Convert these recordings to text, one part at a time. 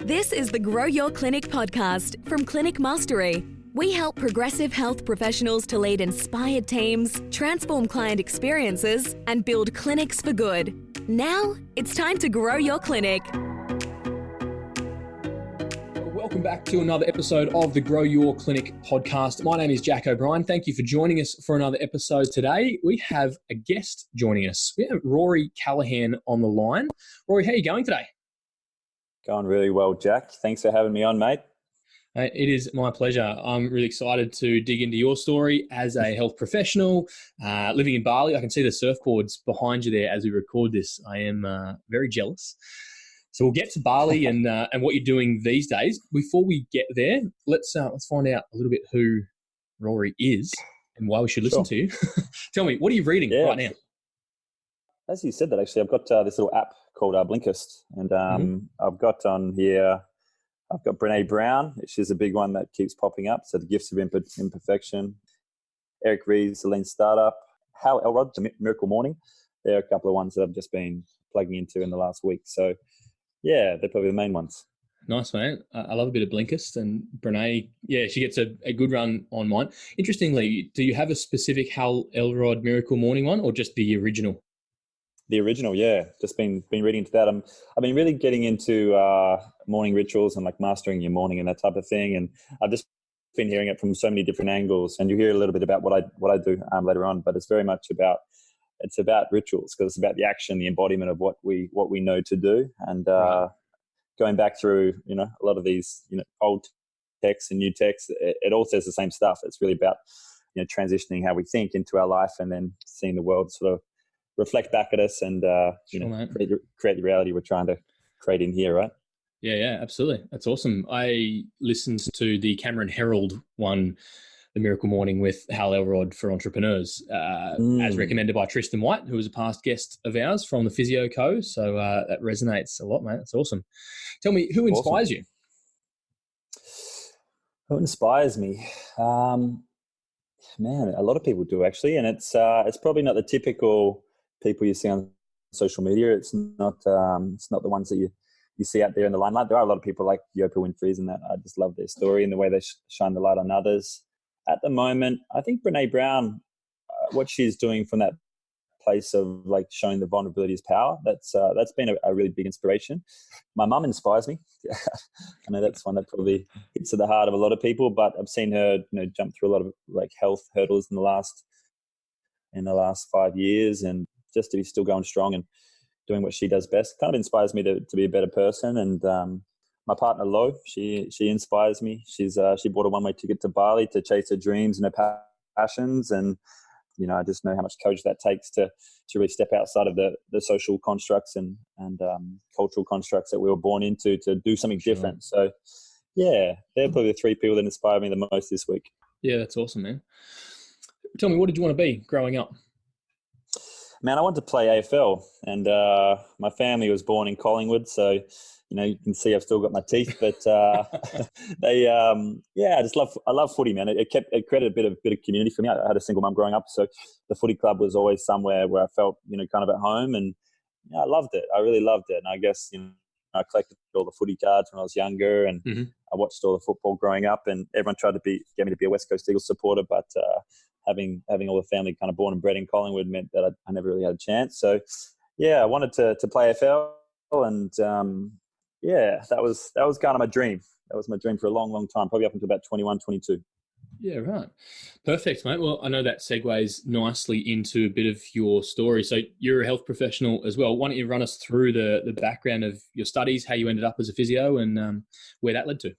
This is the Grow Your Clinic podcast from Clinic Mastery. We help progressive health professionals to lead inspired teams, transform client experiences, and build clinics for good. Now, it's time to grow your clinic. Welcome back to another episode of the Grow Your Clinic podcast. My name is Jack O'Brien. Thank you for joining us for another episode today. We have a guest joining us. We have Rory Callaghan on the line. Rory, how are you going today? Going really well, Jack. Thanks for having me on, mate. It is my pleasure. I'm really excited to dig into your story as a health professional living in Bali. I can see the surfboards behind you there as we record this. I am very jealous. So we'll get to Bali and what you're doing these days. Before we get there, let's find out a little bit who Rory is and why we should listen to you. Tell me, what are you reading right now? As you said that, actually, I've got this little app called Blinkist, and I've got on here, I've got Brené Brown. She's a big one that keeps popping up. So The Gifts of Imperfection, Eric Ries's The Lean Startup, Hal Elrod, The Miracle Morning. There are a couple of ones that I've just been plugging into in the last week. So yeah, they're probably the main ones. Nice, man. I love a bit of Blinkist, and Brené, she gets a good run on mine. Interestingly, do you have a specific Hal Elrod Miracle Morning one or just the original? The original, yeah. Just been reading into that. I've been really getting into morning rituals and like mastering your morning and that type of thing. And I've just been hearing it from so many different angles. And you hear a little bit about what I do later on, but it's very much about rituals, because it's about the action, the embodiment of what we know to do. And going back through, a lot of these, old texts and new texts, it all says the same stuff. It's really about, transitioning how we think into our life and then seeing the world sort of reflect back at us and create the reality we're trying to create in here, right? Yeah, absolutely. That's awesome. I listened to the Cameron Herald one, The Miracle Morning with Hal Elrod for Entrepreneurs, as recommended by Tristan White, who was a past guest of ours from the Physio Co. So that resonates a lot, mate. It's awesome. Tell me, who inspires you? Who inspires me? Man, a lot of people do actually, and it's probably not the typical people you see on social media. It's not the ones that you see out there in the limelight. There are a lot of people like the Oprah Winfrey's and that. I just love their story and the way they shine the light on others. At the moment, I think Brené Brown, what she's doing from that place of like showing the vulnerability is power, that's been a really big inspiration. My mum inspires me. I know that's one that probably hits at the heart of a lot of people, but I've seen her jump through a lot of like health hurdles in the last 5 years, and just to be still going strong and doing what she does best kind of inspires me to be a better person. And my partner Lo, she inspires me. She bought a one-way ticket to Bali to chase her dreams and her passions, and I just know how much courage that takes to really step outside of the social constructs and cultural constructs that we were born into to do something different. So yeah, they're probably the three people that inspire me the most this week. Yeah, that's awesome, man. Tell me, what did you want to be growing up? Man, I wanted to play AFL, and my family was born in Collingwood, so you can see I've still got my teeth. But I love footy, man. It created a bit of community for me. I had a single mum growing up, so the footy club was always somewhere where I felt kind of at home, and I loved it. I really loved it, and I guess I collected all the footy cards when I was younger, and I watched all the football growing up, and everyone tried to get me to be a West Coast Eagles supporter, but having all the family kind of born and bred in Collingwood meant that I never really had a chance. So yeah, I wanted to play AFL, and that was kind of my dream. That was my dream for a long, long time, probably up until about 21, 22. Yeah, right. Perfect, mate. Well, I know that segues nicely into a bit of your story. So you're a health professional as well. Why don't you run us through the background of your studies, how you ended up as a physio, and where that led to?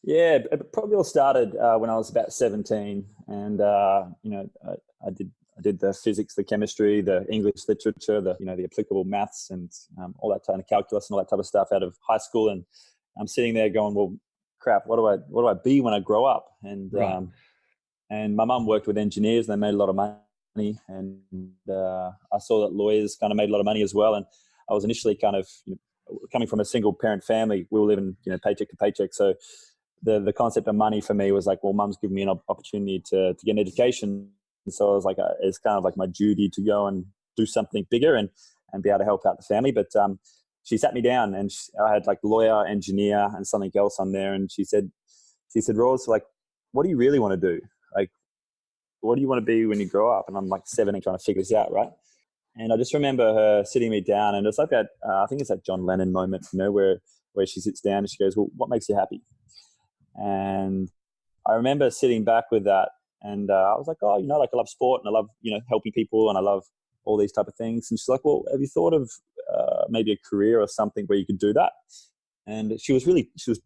Yeah, it probably all started when I was about 17, and I did the physics, the chemistry, the English literature, the applicable maths, and all that kind of calculus and all that type of stuff out of high school. And I'm sitting there going, well, crap, what do I be when I grow up? And and my mum worked with engineers, and they made a lot of money, and I saw that lawyers kind of made a lot of money as well. And I was initially kind of coming from a single parent family. We were living paycheck to paycheck, so the concept of money for me was like, well, mum's given me an opportunity to get an education. And so I was like, it's kind of like my duty to go and do something bigger and be able to help out the family. But she sat me down, and I had like lawyer, engineer, and something else on there. And she said, Ross, like, what do you really want to do? Like, what do you want to be when you grow up? And I'm like 17 trying to figure this out, right? And I just remember her sitting me down, and it's like that, I think it's that John Lennon moment, where she sits down and she goes, well, what makes you happy? And I remember sitting back with that, and I was like, oh, like I love sport, and I love, helping people, and I love all these type of things. And she's like, well, have you thought of maybe a career or something where you could do that? And she was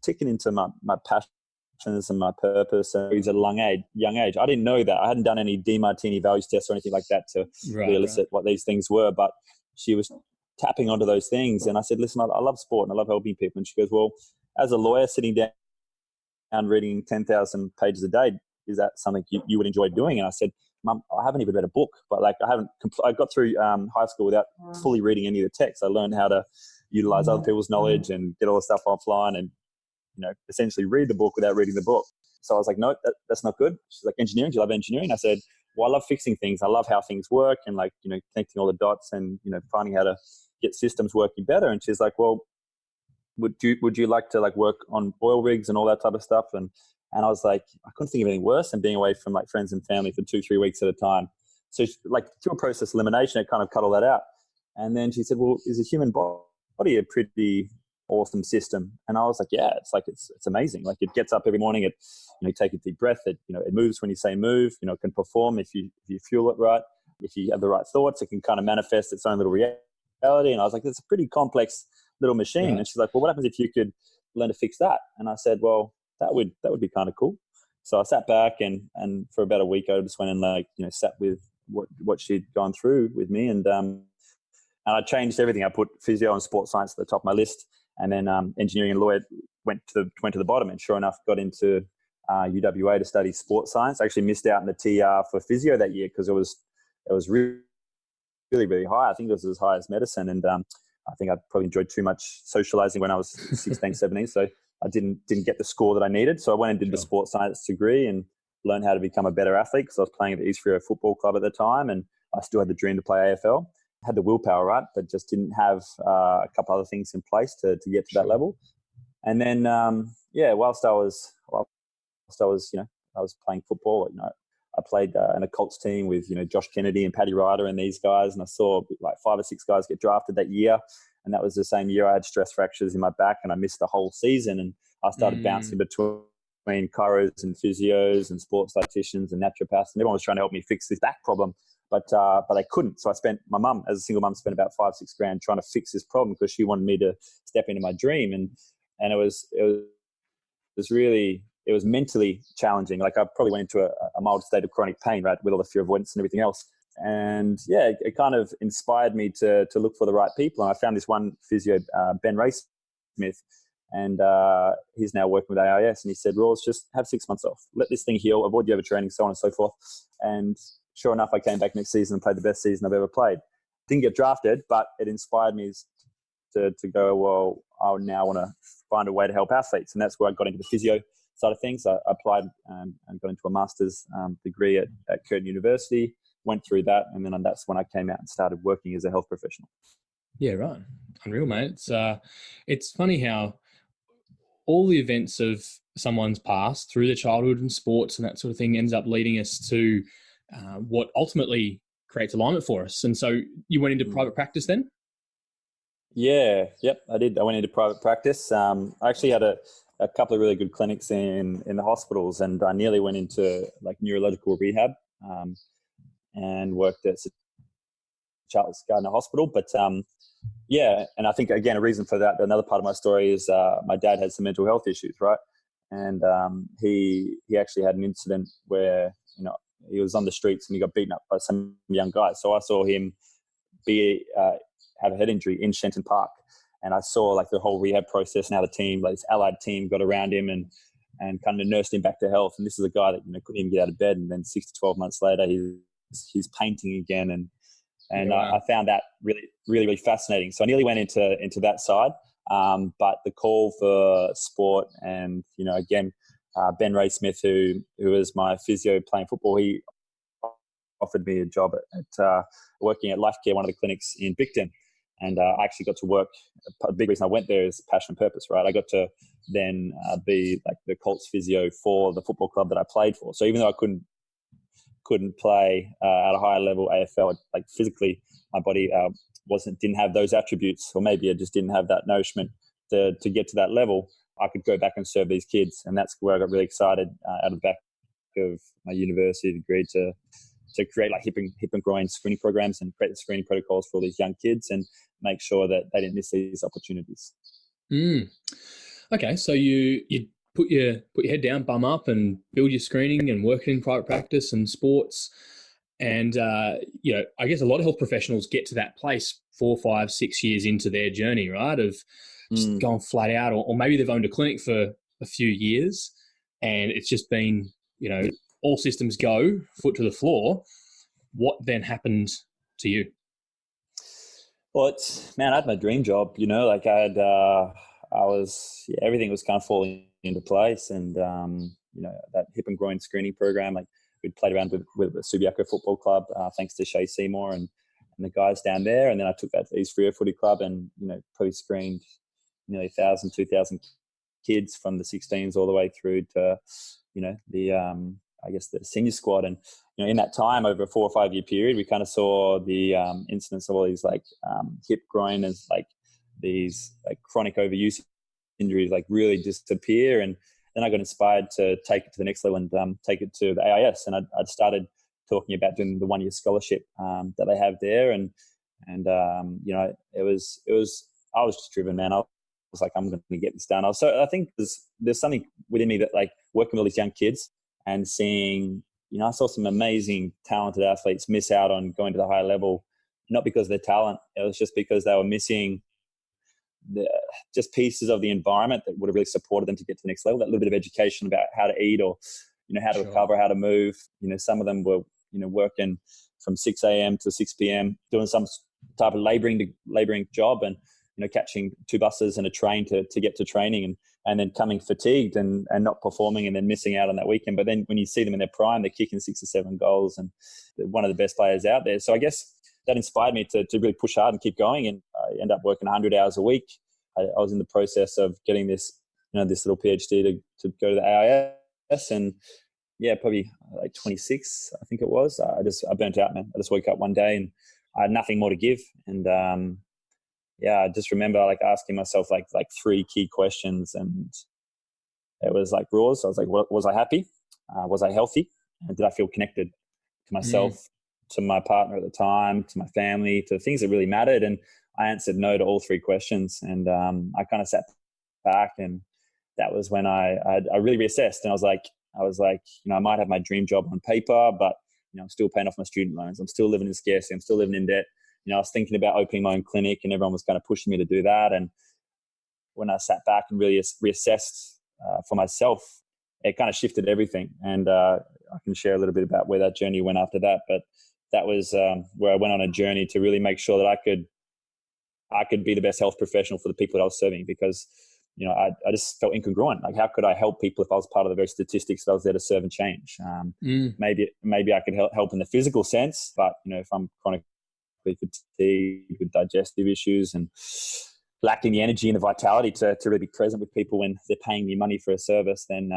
ticking into my passions and my purpose. And it was at a young age. I didn't know that. I hadn't done any DiMartini values tests or anything like that to really elicit what these things were. But she was tapping onto those things. And I said, listen, I love sport and I love helping people. And she goes, well, as a lawyer sitting down reading 10,000 pages a day, is that something you would enjoy doing? And I said, Mum, I haven't even read a book, but like I got through high school without fully reading any of the text. I learned how to utilize other people's knowledge and get all the stuff offline and, essentially read the book without reading the book. So I was like, no, that's not good. She's like, engineering, do you love engineering? I said, well, I love fixing things. I love how things work and like, connecting all the dots and, finding how to get systems working better. And she's like, well, would you like to like work on oil rigs and all that type of stuff? And I was like, I couldn't think of anything worse than being away from like friends and family for 2-3 weeks at a time. So like through a process of elimination, it kind of cut all that out. And then she said, well, is a human body a pretty awesome system? And I was like, yeah, it's amazing. Like it gets up every morning, it, take a deep breath. It, it moves when you say move, it can perform if you fuel it right. If you have the right thoughts, it can kind of manifest its own little reality. And I was like, it's a pretty complex little machine. Right. And she's like, well, what happens if you could learn to fix that? And I said, well, that would be kind of cool. So I sat back and for about a week I just went and like, sat with what she'd gone through with me. And I changed everything. I put physio and sports science at the top of my list. And then engineering and lawyer went to the bottom. And sure enough, got into UWA to study sports science. I actually missed out in the TR for physio that year because it was really, really, really high. I think it was as high as medicine. And I think I probably enjoyed too much socializing when I was 16, 17. So I didn't get the score that I needed. So I went and did the sports science degree and learned how to become a better athlete because I was playing at the East Freo Football Club at the time. And I still had the dream to play AFL. Had the willpower, right, but just didn't have a couple other things in place to get to that level. And then, whilst I was, I was playing football. I played in a Colts team with Josh Kennedy and Paddy Ryder and these guys, and I saw like 5 or 6 guys get drafted that year. And that was the same year I had stress fractures in my back, and I missed the whole season. And I started bouncing between chiros and physios and sports dietitians and naturopaths, and everyone was trying to help me fix this back problem. But I couldn't. So my mum, as a single mum, spent about $5-6 grand trying to fix this problem because she wanted me to step into my dream. And it was mentally challenging. Like I probably went into a mild state of chronic pain, right, with all the fear avoidance and everything else. And yeah, it kind of inspired me to look for the right people. And I found this one physio, Ben Smith, and he's now working with AIS. And he said, Rawls, just have 6 months off. Let this thing heal, avoid the overtraining, so on and so forth. And sure enough, I came back next season and played the best season I've ever played. Didn't get drafted, but it inspired me to go, well, I now want to find a way to help athletes. And that's where I got into the physio side of things. I applied and got into a master's degree at Curtin University, went through that, and then that's when I came out and started working as a health professional. Yeah, right. Unreal, mate. It's funny how all the events of someone's past through their childhood and sports and that sort of thing ends up leading us to what ultimately creates alignment for us. And so you went into private practice then? Yeah, yep, I did. I went into private practice. I actually had a couple of really good clinics in the hospitals, and I nearly went into like neurological rehab and worked at Charles Gardner Hospital. But and I think, again, a reason for that, another part of my story is my dad had some mental health issues, right? And he actually had an incident where, he was on the streets and he got beaten up by some young guys. So I saw him have a head injury in Shenton Park. And I saw like the whole rehab process and how the team, like this allied team, got around him and kind of nursed him back to health. And this is a guy that, couldn't even get out of bed. And then 6 to 12 months later, he's painting again. And I found that really, really, really fascinating. So I nearly went into that side. But the call for sport and, again, Ben Smith, who was my physio playing football, he offered me a job at working at Life Care, one of the clinics in Bicton. And I actually got to work. A big reason I went there is passion and purpose, right? I got to then be like the Colts physio for the football club that I played for. So even though I couldn't play at a higher level AFL, like physically, my body didn't have those attributes, or maybe it just didn't have that nourishment to get to that level. I could go back and serve these kids, and that's where I got really excited out of the back of my university degree to create like hip and groin screening programs and create the screening protocols for all these young kids and make sure that they didn't miss these opportunities. Okay, so you put your head down, bum up, and build your screening and work in private practice and sports. And I guess a lot of health professionals get to that place 4, 5, 6 years into their journey, right? Of just going flat out, or maybe they've owned a clinic for a few years, and it's just been, all systems go, foot to the floor. What then happened to you? Well, I had my dream job, like everything was kind of falling into place. And, that hip and groin screening program, like we'd played around with the Subiaco Football Club, thanks to Shay Seymour and the guys down there. And then I took that to East Freo Footy Club and, probably screened nearly 1,000, 2,000 kids from the 16s all the way through to, the senior squad. And, in that time, over a 4 or 5 year period, we kind of saw the incidence of all these hip, groin, and these chronic overuse injuries really disappear. And then I got inspired to take it to the next level and take it to the AIS. And I'd started talking about doing the 1 year scholarship that they have there. And it was I was just driven, man. I was like, I'm going to get this done. So I think there's something within me that working with all these young kids and seeing, I saw some amazing talented athletes miss out on going to the higher level, not because of their talent. It was just because they were missing just pieces of the environment that would have really supported them to get to the next level. That little bit of education about how to eat, or, how to recover, how to move. Some of them were, working from 6 a.m. to 6 p.m. doing some type of laboring job, and, catching 2 buses and a train to get to training, and then coming fatigued and not performing, and then missing out on that weekend. But then when you see them in their prime, they're kicking 6 or 7 goals, and they're one of the best players out there. So I guess that inspired me to really push hard and keep going. And I ended up working 100 hours a week. I was in the process of getting this, this little PhD to go to the AIS, and probably 26, I think it was. I burnt out, man. I just woke up one day and I had nothing more to give. And I just remember asking myself 3 key questions, and it was Roars. I was like, was I happy? Was I healthy? And did I feel connected to myself, to my partner at the time, to my family, to the things that really mattered? And I answered no to all 3 questions. And I kind of sat back, and that was when I really reassessed. And I was like, I might have my dream job on paper, but I'm still paying off my student loans. I'm still living in scarcity. I'm still living in debt. I was thinking about opening my own clinic, and everyone was kind of pushing me to do that. And when I sat back and really reassessed for myself, it kind of shifted everything. And I can share a little bit about where that journey went after that. But that was where I went on a journey to really make sure that I could be the best health professional for the people that I was serving, because I just felt incongruent. How could I help people if I was part of the very statistics that I was there to serve and change? Maybe I could help in the physical sense, but if I'm chronically fatigued with digestive issues and lacking the energy and the vitality to really be present with people when they're paying me money for a service, then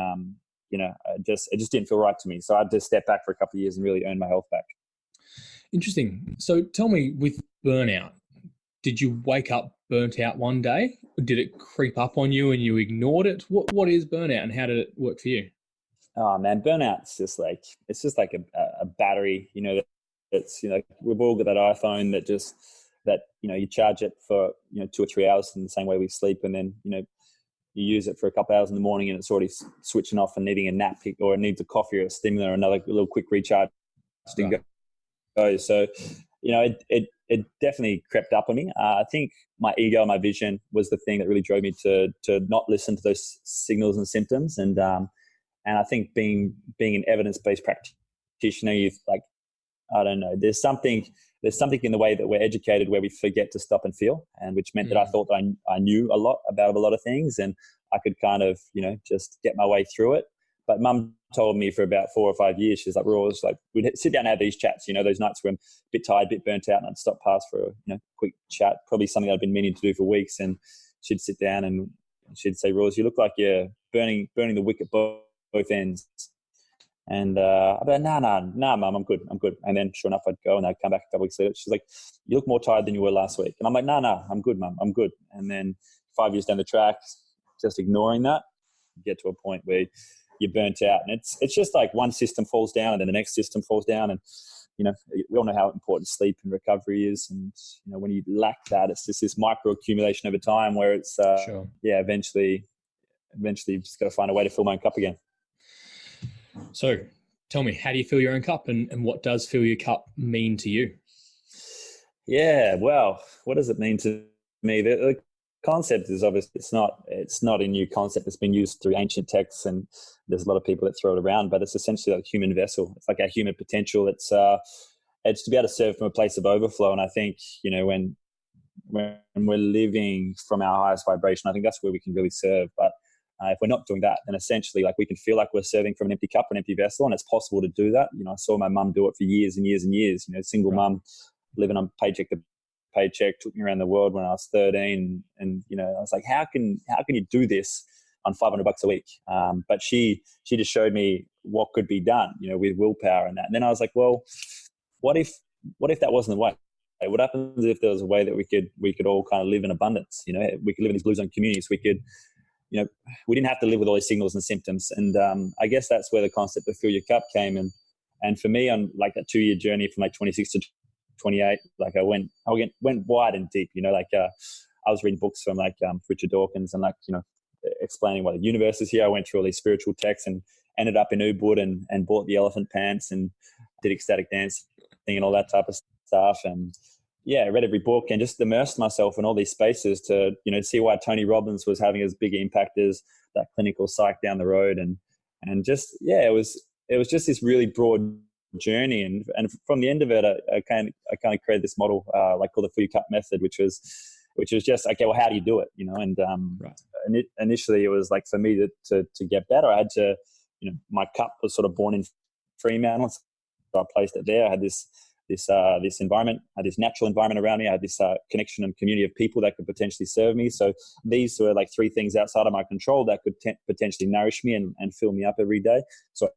it just didn't feel right to me. So I had to step back for a couple of years and really earn my health back. Interesting. So tell me, with burnout, did you wake up burnt out one day? Did it creep up on you and you ignored it? What is burnout, and how did it work for you? Oh man, burnout's just like a battery. It's we've all got that iPhone that you charge it for 2 or 3 hours in the same way we sleep, and then you use it for a couple hours in the morning, and it's already switching off and needing a nap, or it needs a coffee or a stimulant or another little quick recharge. Right. So it definitely crept up on me. I think my ego, my vision was the thing that really drove me to not listen to those signals and symptoms. And I think being an evidence-based practitioner, I don't know, there's something in the way that we're educated where we forget to stop and feel, and which meant that I thought I knew a lot about a lot of things, and I could kind of just get my way through it. But mum told me for about 4 or 5 years, she's like, Ross, like we'd sit down and have these chats, those nights where I'm a bit tired, a bit burnt out, and I'd stop past for a quick chat, probably something I'd been meaning to do for weeks. And she'd sit down and she'd say, Ross, you look like you're burning the wick at both ends. And I'd be like, nah, mum, I'm good. And then sure enough, I'd go and I'd come back a couple weeks later. She's like, you look more tired than you were last week. And I'm like, nah, I'm good, mum, I'm good. And then 5 years down the track, just ignoring that, you get to a point where you're burnt out. And it's just like one system falls down and then the next system falls down. And, we all know how important sleep and recovery is. And, when you lack that, it's just this micro accumulation over time where it's, Sure. Eventually you've just got to find a way to fill my own cup again. So tell me, how do you fill your own cup, and what does fill your cup mean to you? Yeah, well, what does it mean to me? The concept is obviously it's not a new concept. It's been used through ancient texts, and there's a lot of people that throw it around, but it's essentially like a human vessel. It's like our human potential. It's to be able to serve from a place of overflow. And I think, when we're living from our highest vibration, I think that's where we can really serve. But if we're not doing that, then essentially like we can feel like we're serving from an empty cup or an empty vessel, and it's possible to do that. I saw my mum do it for years and years and years, single mum living on paycheck to paycheck, took me around the world when I was 13. And, I was like, how can you do this on $500 a week? But she just showed me what could be done, with willpower and that. And then I was like, well, what if that wasn't the way? What happens if there was a way that we could all kind of live in abundance? We could live in these blue zone communities. We could, we didn't have to live with all these signals and symptoms. And I guess that's where the concept of fill your cup came. And for me, on like that 2-year journey from like 26 to 28, like I went wide and deep. I was reading books from like Richard Dawkins and explaining why the universe is here. I went through all these spiritual texts and ended up in Ubud and bought the elephant pants and did ecstatic dancing and all that type of stuff. And I read every book and just immersed myself in all these spaces to, see why Tony Robbins was having as big an impact as that clinical psych down the road. And just, it was just this really broad journey. And from the end of it, I kind of created this model, called the Fill Your Cup method, which was just, okay, well, how do you do it? And initially it was like, for me to get better, I had to, my cup was sort of born in Fremantle. So I placed it there. I had this environment, I had this natural environment around me. I had this connection and community of people that could potentially serve me. So these were like 3 things outside of my control that could potentially nourish me and fill me up every day. So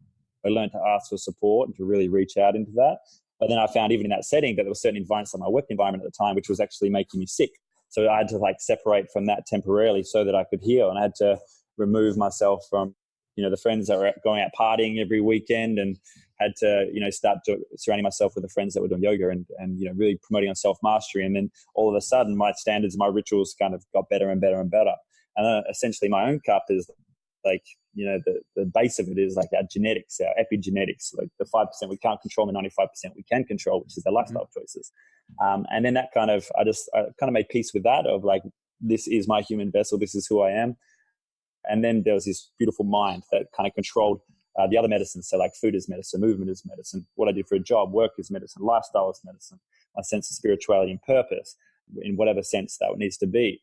I learned to ask for support and to really reach out into that. But then I found even in that setting that there were certain environments, like my work environment at the time, which was actually making me sick. So I had to separate from that temporarily so that I could heal. And I had to remove myself from, the friends that were going out partying every weekend, and had to, start surrounding myself with the friends that were doing yoga and really promoting on self-mastery. And then all of a sudden my standards, my rituals kind of got better and better and better. And essentially my own cup is like, the base of it is like our genetics, our epigenetics, like the 5% we can't control, the 95% we can control, which is the lifestyle choices. And then that I kind of made peace with that of like, this is my human vessel. This is who I am. And then there was this beautiful mind that kind of controlled the other medicines. So like food is medicine, movement is medicine, what I do for a job, work is medicine, lifestyle is medicine, my sense of spirituality and purpose in whatever sense that needs to be.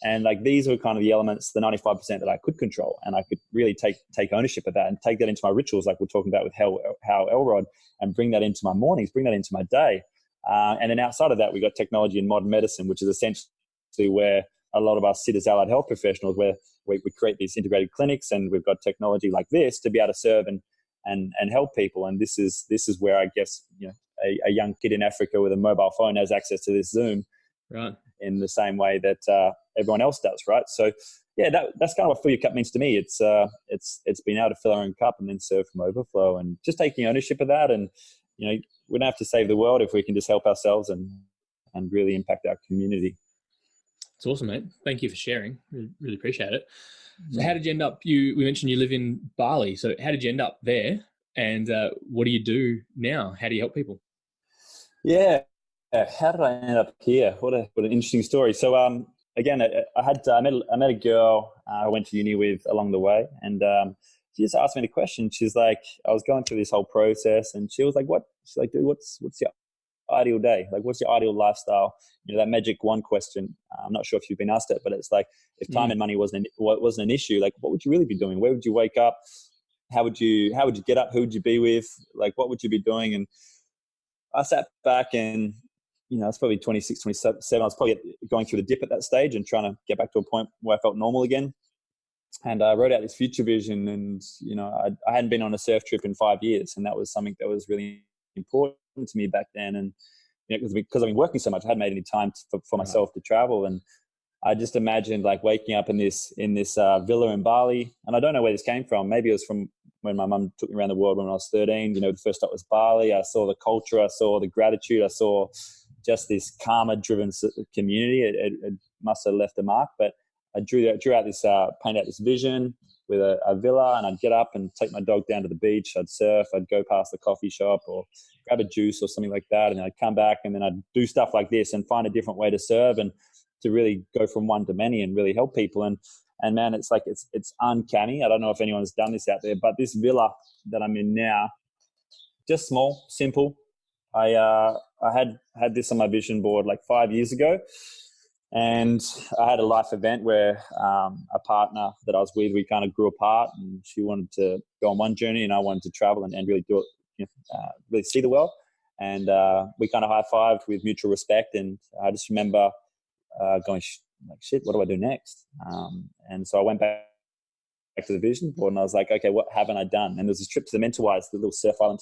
And like these were kind of the elements, the 95% that I could control, and I could really take ownership of that and take that into my rituals, like we're talking about with Hal Elrod, and bring that into my mornings, bring that into my day. And then outside of that, we got technology and modern medicine, which is essentially where a lot of us sit as allied health professionals, where we create these integrated clinics, and we've got technology like this to be able to serve and help people. And this is where I guess a young kid in Africa with a mobile phone has access to this Zoom, right, in the same way that everyone else does, right? So that's kind of what fill your cup means to me. It's being able to fill our own cup and then serve from overflow, and just taking ownership of that. And we don't have to save the world if we can just help ourselves and really impact our community. It's awesome, mate. Thank you for sharing. Really appreciate it. So how did you end up, we mentioned you live in Bali. So how did you end up there? And what do you do now? How do you help people? Yeah. How did I end up here? What an interesting story. So again, I met a girl I went to uni with along the way, and she just asked me the question. She's like, I was going through this whole process, and she was like, She's like, dude, what's your ideal day? Like, what's your ideal lifestyle? That magic one question. I'm not sure if you've been asked it, but it's like, if time and money wasn't an issue, like, what would you really be doing? Where would you wake up? how would you get up? Who would you be with? Like, what would you be doing? And I sat back and, it's probably 26, 27. I was probably going through the dip at that stage and trying to get back to a point where I felt normal again. And I wrote out this future vision, and, I hadn't been on a surf trip in 5 years. And that was something that was really important to me back then. And, because I've been working so much, I hadn't made any time for myself to travel. And I just imagined like waking up in this villa in Bali. And I don't know where this came from. Maybe it was from when my mum took me around the world when I was 13. The first stop was Bali. I saw the culture. I saw the gratitude. I saw just this karma-driven community. It must have left a mark. But I drew out this, painted out this vision with a villa, and I'd get up and take my dog down to the beach. I'd surf. I'd go past the coffee shop or grab a juice or something like that, and then I'd come back, and then I'd do stuff like this and find a different way to serve and to really go from one to many and really help people. And man, it's like it's uncanny. I don't know if anyone's done this out there, but this villa that I'm in now, just small, simple. I had this on my vision board like 5 years ago, and I had a life event where a partner that I was with, we kind of grew apart, and she wanted to go on one journey and I wanted to travel and really do it, really see the world. And we kind of high-fived with mutual respect. And I just remember going, shit, what do I do next? And so I went back to the vision board, and I was like, okay, what haven't I done? And there's this trip to the Mentawais, the little surf island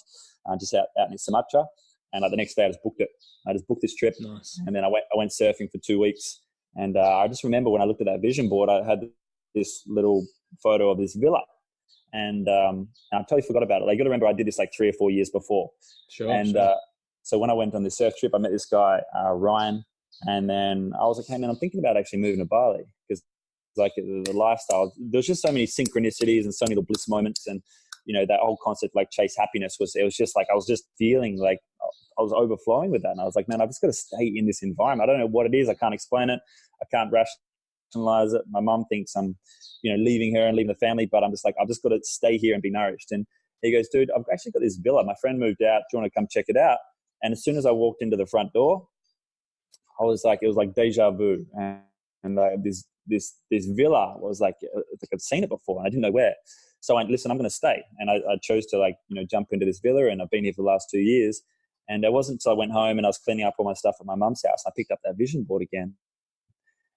just out in Sumatra. And the next day I just booked it. I just booked this trip. Nice. And then I went surfing for 2 weeks. And I just remember when I looked at that vision board, I had this little photo of this villa. And I totally forgot about it. Like, you got to remember, I did this like 3 or 4 years before. Sure. And so when I went on this surf trip, I met this guy, Ryan. And then I was like, hey, man, I'm thinking about actually moving to Bali, because like the lifestyle, there's just so many synchronicities and so many little bliss moments. And, that whole concept, like chase happiness, it was just like, I was just feeling like I was overflowing with that. And I was like, man, I've just got to stay in this environment. I don't know what it is. I can't explain it. I can't rationalize it. My mum thinks I'm, leaving her and leaving the family, but I'm just like, I've just got to stay here and be nourished. And he goes, dude, I've actually got this villa. My friend moved out. Do you want to come check it out? And as soon as I walked into the front door, I was like, it was like deja vu. And this villa was like I'd seen it before and I didn't know where. So I went, listen, I'm going to stay. And I chose to jump into this villa, and I've been here for the last 2 years. And it wasn't until I went home and I was cleaning up all my stuff at my mum's house, I picked up that vision board again.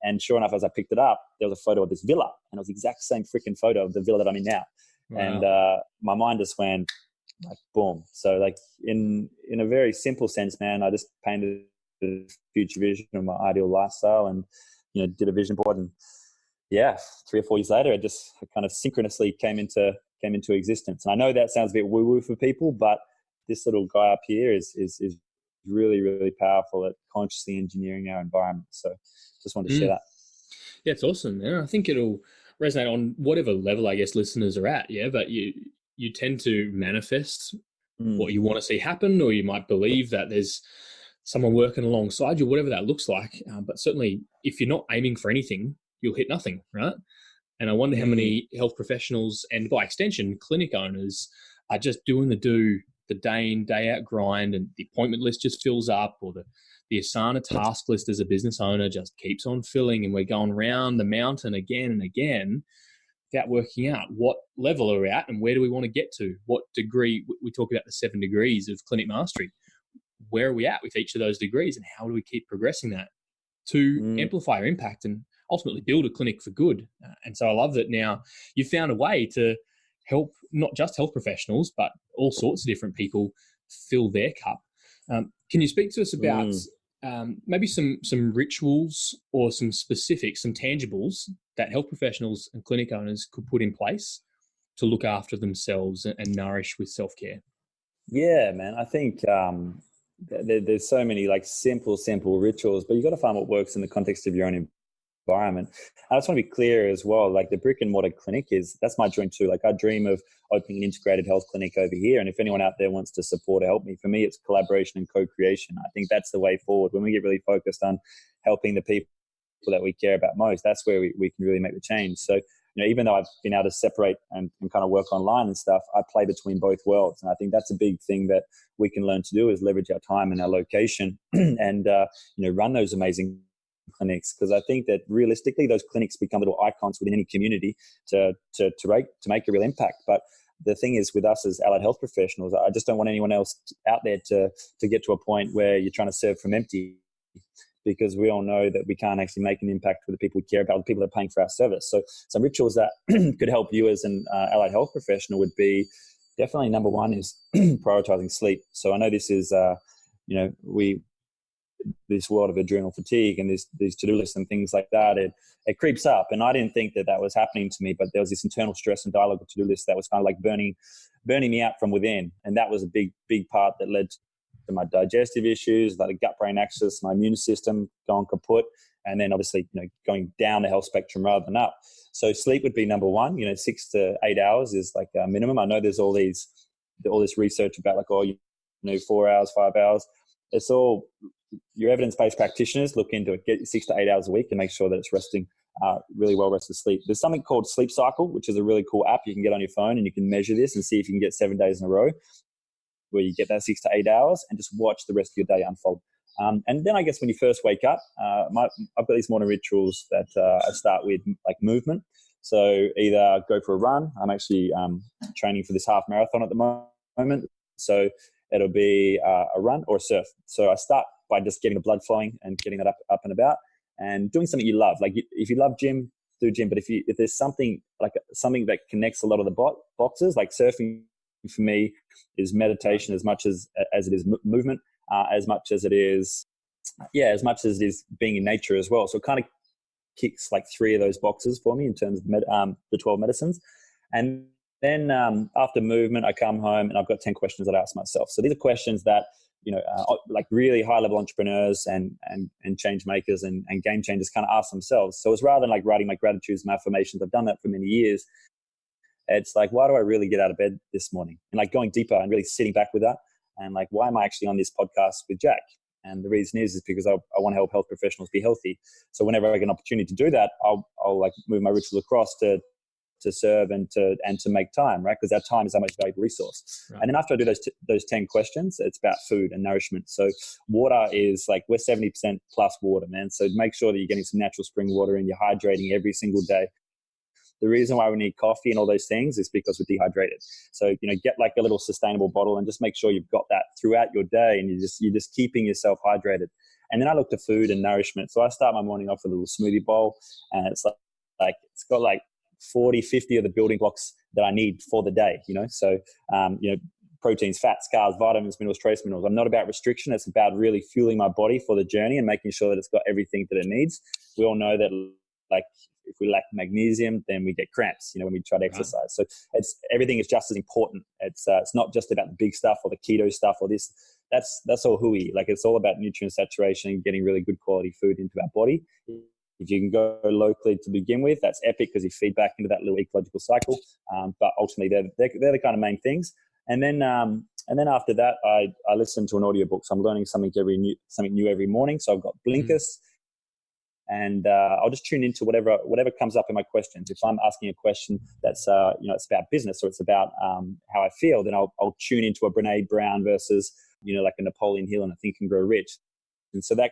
And sure enough, as I picked it up, there was a photo of this villa, and it was the exact same freaking photo of the villa that I'm in now. Wow. And my mind just went like, boom. So like in a very simple sense, man, I just painted a future vision of my ideal lifestyle, and did a vision board. And 3 or 4 years later, it kind of synchronously came into existence. And I know that sounds a bit woo-woo for people, but this little guy up here is really, really powerful at consciously engineering our environment. So just wanted to share that. Yeah, it's awesome, man. I think it'll resonate on whatever level, I guess, listeners are at. Yeah, but you tend to manifest what you want to see happen, or you might believe that there's someone working alongside you, whatever that looks like. But certainly, if you're not aiming for anything, you'll hit nothing, right? And I wonder how many health professionals and, by extension, clinic owners are just doing the day in, day out grind, and the appointment list just fills up, or the Asana task list as a business owner just keeps on filling, and we're going round the mountain again and again without working out what level are we at and where do we want to get to, what degree. We talk about the 7 degrees of clinic mastery. Where are we at with each of those degrees, and how do we keep progressing that to amplify our impact and ultimately build a clinic for good? And so I love that now you've found a way to help not just health professionals, but all sorts of different people fill their cup. Can you speak to us about maybe some rituals or some specifics, some tangibles that health professionals and clinic owners could put in place to look after themselves and nourish with self-care? Yeah, man. I think there's so many like simple rituals, but you got to find what works in the context of your own environment. I just want to be clear as well, like the brick and mortar clinic that's my dream too. Like I dream of opening an integrated health clinic over here. And if anyone out there wants to support or help me, for me, it's collaboration and co-creation. I think that's the way forward. When we get really focused on helping the people that we care about most, that's where we can really make the change. So, even though I've been able to separate and kind of work online and stuff, I play between both worlds. And I think that's a big thing that we can learn to do, is leverage our time and our location and, run those amazing clinics. Because I think that realistically, those clinics become little icons within any community to make a real impact. But the thing is with us as allied health professionals, I just don't want anyone else out there to get to a point where you're trying to serve from empty, because we all know that we can't actually make an impact with the people we care about, the people that are paying for our service. So some rituals that could help you as an allied health professional would be definitely number one is prioritizing sleep. So I know this is, this world of adrenal fatigue and these to-do lists and things like that, it creeps up. And I didn't think that was happening to me, but there was this internal stress and dialogue of to-do lists that was kind of like burning me out from within. And that was a big part that led to my digestive issues, like gut-brain axis, my immune system going kaput, and then obviously, going down the health spectrum rather than up. So sleep would be number one. 6 to 8 hours is like a minimum. I know there's all this research about like, 4 hours, 5 hours. It's all your evidence-based practitioners look into it. Get 6 to 8 hours a week and make sure that it's resting really well rested sleep. There's something called Sleep Cycle, which is a really cool app you can get on your phone, and you can measure this and see if you can get 7 days in a row where you get that 6 to 8 hours and just watch the rest of your day unfold. And then I guess when you first wake up, I've got these morning rituals that I start with, like movement. So either go for a run. I'm actually training for this half marathon at the moment. So it'll be a run or a surf. So I start by just getting the blood flowing and getting that up and about and doing something you love. Like if you love gym, do gym. But if there's something that connects a lot of the boxes, like surfing for me is meditation as much as it is movement, as much as it is being in nature as well. So it kind of kicks like 3 of those boxes for me in terms of the 12 medicines. And then after movement, I come home and I've got 10 questions that I ask myself. So these are questions that, like really high level entrepreneurs and change makers and game changers kind of ask themselves. So it's rather than like writing my gratitudes and affirmations, I've done that for many years. It's like, why do I really get out of bed this morning? And like going deeper and really sitting back with that. And like, why am I actually on this podcast with Jack? And the reason is because I want to help health professionals be healthy. So whenever I get an opportunity to do that, I'll like move my ritual across to serve and to make time, right? Because our time is our most valuable resource. Right. And then after I do those 10 questions, it's about food and nourishment. So water is like, we're 70% plus water, man. So make sure that you're getting some natural spring water and you're hydrating every single day. The reason why we need coffee and all those things is because we're dehydrated. So, get like a little sustainable bottle and just make sure you've got that throughout your day and you're just keeping yourself hydrated. And then I look to food and nourishment. So I start my morning off with a little smoothie bowl, and it's like it's got like 40, 50 of the building blocks that I need for the day, So, proteins, fats, carbs, vitamins, minerals, trace minerals. I'm not about restriction. It's about really fueling my body for the journey and making sure that it's got everything that it needs. We all know that like if we lack magnesium, then we get cramps, when we try to exercise. So everything is just as important. It's not just about the big stuff or the keto stuff or this. That's all hooey. Like it's all about nutrient saturation and getting really good quality food into our body. If you can go locally to begin with, that's epic because you feed back into that little ecological cycle. But ultimately, they're the kind of main things. And then after that, I listen to an audiobook. So I'm learning something new every morning. So I've got blinkers. And I'll just tune into whatever comes up in my questions. If I'm asking a question that's it's about business or it's about how I feel, then I'll tune into a Brene Brown versus like a Napoleon Hill and a Think and Grow Rich. And so that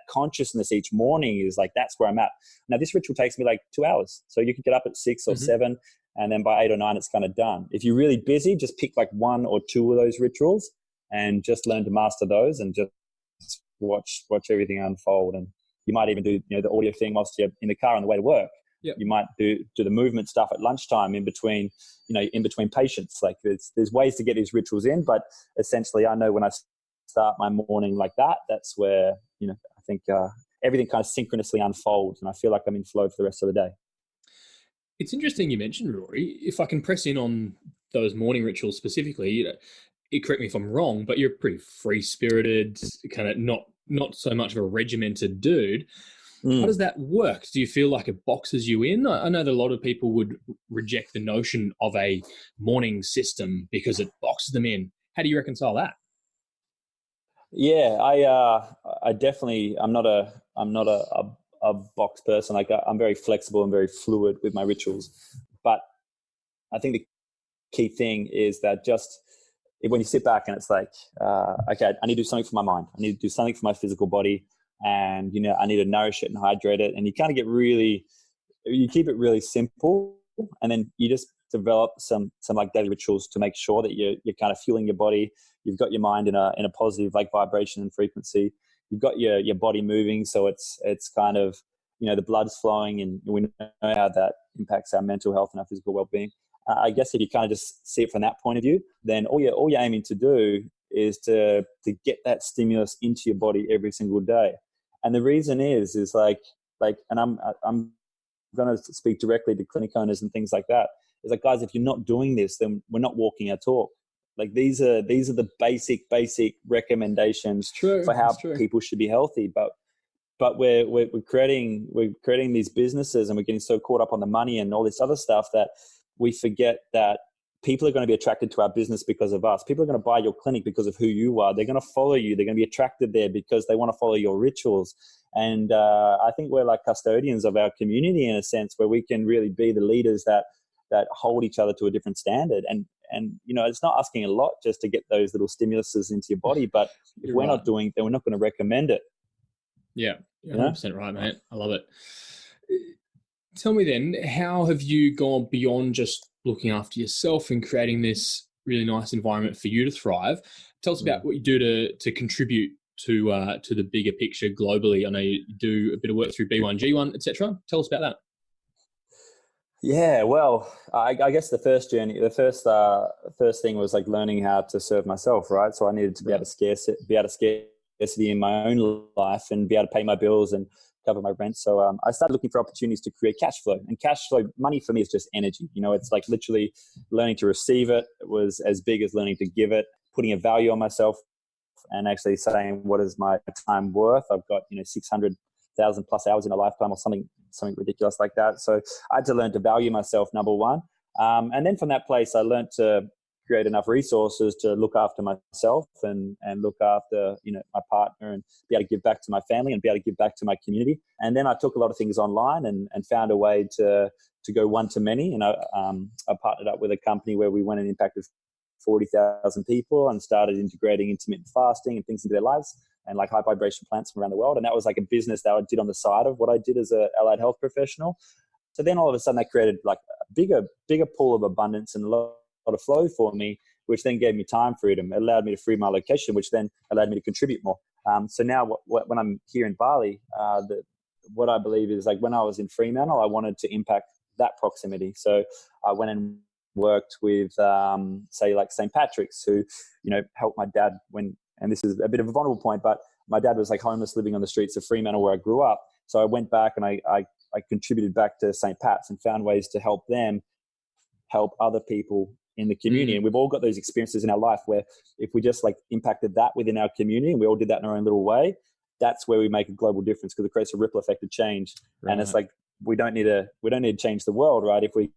consciousness each morning is like, that's where I'm at. Now this ritual takes me like 2 hours, so you could get up at 6 or 7, and then by 8 or 9 it's kind of done. If you're really busy, just pick like 1 or 2 of those rituals and just learn to master those and just watch everything unfold. And you might even do the audio thing whilst you're in the car on the way to work. Yep. You might do the movement stuff at lunchtime in between patients. Like there's ways to get these rituals in, but essentially I know when I start my morning like that, that's where I think everything kind of synchronously unfolds, and I feel like I'm in flow for the rest of the day. It's interesting you mentioned, Rory. If I can press in on those morning rituals specifically, correct me if I'm wrong, but you're pretty free-spirited, kind of not so much of a regimented dude. How does that work? Do you feel like it boxes you in? I know that a lot of people would reject the notion of a morning system because it boxes them in. How do you reconcile that? Yeah, I definitely, I'm not a box person. Like I'm very flexible and very fluid with my rituals. But I think the key thing is that just when you sit back and it's like, okay, I need to do something for my mind. I need to do something for my physical body. And, I need to nourish it and hydrate it. And you kind of you keep it really simple. And then you just develop some like daily rituals to make sure that you're kind of fueling your body. You've got your mind in a positive like vibration and frequency. You've got your body moving, so it's kind of, the blood's flowing, and we know how that impacts our mental health and our physical well-being. I guess if you kind of just see it from that point of view, then all you're aiming to do is to get that stimulus into your body every single day. And the reason is like, and I'm going to speak directly to clinic owners and things like that. Is like, guys, if you're not doing this, then we're not walking our talk. Like these are the basic recommendations for how people should be healthy. But we're creating these businesses, and we're getting so caught up on the money and all this other stuff that we forget that people are going to be attracted to our business because of us. People are going to buy your clinic because of who you are. They're going to follow you. They're going to be attracted there because they want to follow your rituals. And I think we're like custodians of our community in a sense, where we can really be the leaders that hold each other to a different standard. And it's not asking a lot just to get those little stimuluses into your body. But if we're not doing it, then we're not going to recommend it. Yeah, 100% right, mate. I love it. Tell me then, how have you gone beyond just looking after yourself and creating this really nice environment for you to thrive? Tell us about what you do to contribute to the bigger picture globally. I know you do a bit of work through B1G1, etc. Tell us about that. Yeah, well, I guess the first thing was like learning how to serve myself, right? So I needed to be out of scarcity in my own life and be able to pay my bills and cover my rent. So I started looking for opportunities to create cash flow. And cash flow, money for me is just energy. It's like literally learning to receive it. It was as big as learning to give it, putting a value on myself and actually saying, what is my time worth? I've got, 600,000 plus hours in a lifetime or something ridiculous like that. So I had to learn to value myself, number one. And then from that place, I learned to create enough resources to look after myself and look after, my partner, and be able to give back to my family and be able to give back to my community. And then I took a lot of things online and found a way to go one to many. And I partnered up with a company where we went and impacted 40,000 people and started integrating intermittent fasting and things into their lives, and like high vibration plants from around the world. And that was like a business that I did on the side of what I did as an allied health professional. So then all of a sudden that created like a bigger pool of abundance and a lot of flow for me, which then gave me time freedom. It allowed me to free my location, which then allowed me to contribute more. So now when I'm here in Bali, what I believe is like when I was in Fremantle, I wanted to impact that proximity. So I went and worked with, say like St. Patrick's, who, helped my dad and this is a bit of a vulnerable point, but my dad was like homeless living on the streets of Fremantle where I grew up. So I went back and I contributed back to St. Pat's and found ways to help them help other people in the community. And we've all got those experiences in our life where if we just like impacted that within our community and we all did that in our own little way, that's where we make a global difference, because it creates a ripple effect of change. Right. And it's like, we don't need to change the world, right? If we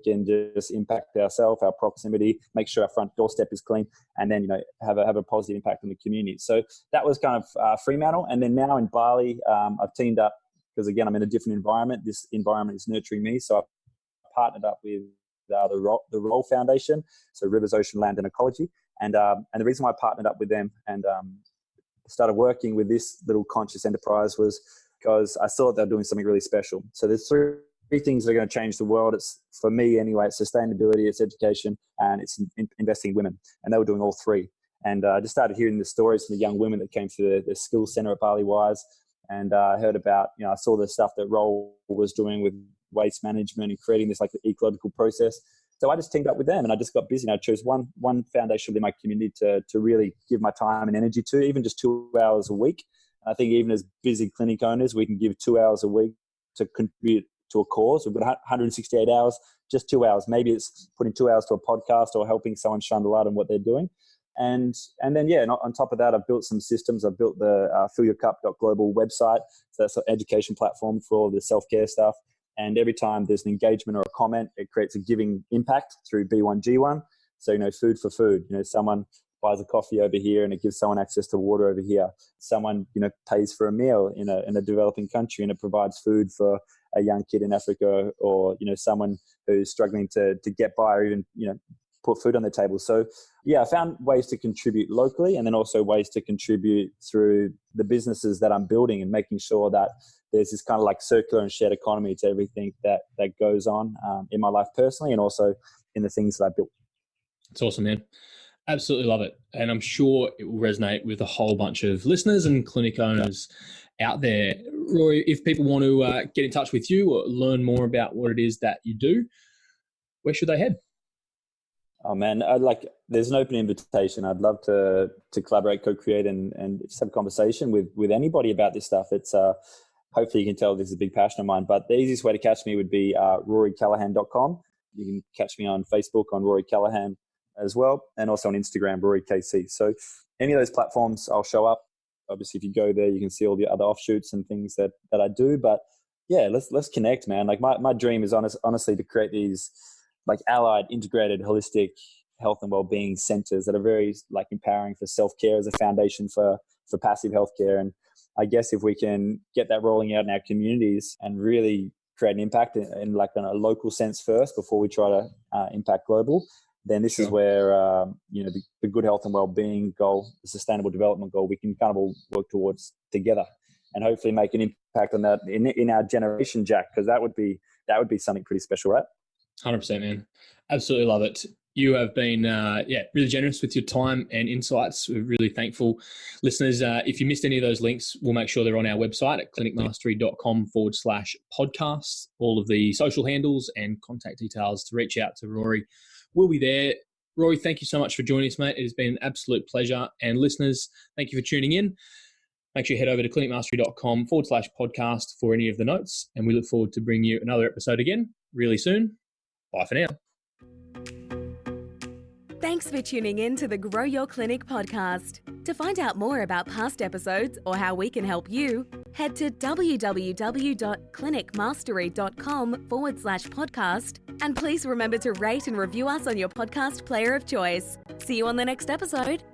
can just impact ourselves, our proximity, make sure our front doorstep is clean, and then have a positive impact on the community. So that was kind of Fremantle. And then now in Bali, I've teamed up because again I'm in a different environment. This environment is nurturing me, so I've partnered up with the Roll Foundation, so Rivers, Ocean, Land and Ecology, and the reason why I partnered up with them and started working with this little conscious enterprise was because I saw they're doing something really special. So there's three things that are going to change the world. It's, for me anyway, it's sustainability, it's education, and it's investing in women. And they were doing all three. And I just started hearing the stories from the young women that came to the skills center at Bali Wise. And I heard about, I saw the stuff that Roll was doing with waste management and creating this like ecological process. So I just teamed up with them and I just got busy. And I chose one foundation within my community to really give my time and energy to, even just 2 hours a week. I think even as busy clinic owners, we can give 2 hours a week to contribute to a cause. We've got 168 hours, just 2 hours. Maybe it's putting 2 hours to a podcast or helping someone shine the light on what they're doing. And then, yeah, on top of that, I've built some systems. I've built the fillyourcup.global website. So that's an education platform for all the self-care stuff. And every time there's an engagement or a comment, it creates a giving impact through B1G1. So, food for food. Someone buys a coffee over here and it gives someone access to water over here. Someone, pays for a meal in a developing country and it provides food for a young kid in Africa, or, someone who's struggling to get by, or even, put food on the table. So yeah, I found ways to contribute locally, and then also ways to contribute through the businesses that I'm building, and making sure that there's this kind of like circular and shared economy to everything that goes on in my life personally, and also in the things that I built. It's awesome, man. Absolutely love it. And I'm sure it will resonate with a whole bunch of listeners and clinic owners out there. Rory, if people want to get in touch with you or learn more about what it is that you do, where should they head? Oh man, there's an open invitation. I'd love to collaborate, co-create, and just have a conversation with anybody about this stuff. It's hopefully you can tell this is a big passion of mine, but the easiest way to catch me would be rorycallaghan.com. You can catch me on Facebook on Rory Callaghan as well, and also on Instagram, Rory KC. So any of those platforms, I'll show up. Obviously, if you go there, you can see all the other offshoots and things that I do. But yeah, let's connect, man. Like my dream is honestly to create these like allied, integrated, holistic health and well-being centers that are very like empowering for self-care as a foundation for passive healthcare. And I guess if we can get that rolling out in our communities and really create an impact in like in a local sense first before we try to impact global, then this is where the good health and well-being goal, the sustainable development goal, we can kind of all work towards together and hopefully make an impact on that in our generation, Jack, because that would be something pretty special, right? 100%, man. Absolutely love it. You have been, really generous with your time and insights. We're really thankful. Listeners, if you missed any of those links, we'll make sure they're on our website at clinicmastery.com/podcasts. All of the social handles and contact details to reach out to Rory will be there. Rory, thank you so much for joining us, mate. It has been an absolute pleasure. And listeners, thank you for tuning in. Make sure you head over to clinicmastery.com/podcast for any of the notes. And we look forward to bringing you another episode again really soon. Bye for now. Thanks for tuning in to the Grow Your Clinic podcast. To find out more about past episodes or how we can help you, head to www.clinicmastery.com/podcast. And please remember to rate and review us on your podcast player of choice. See you on the next episode.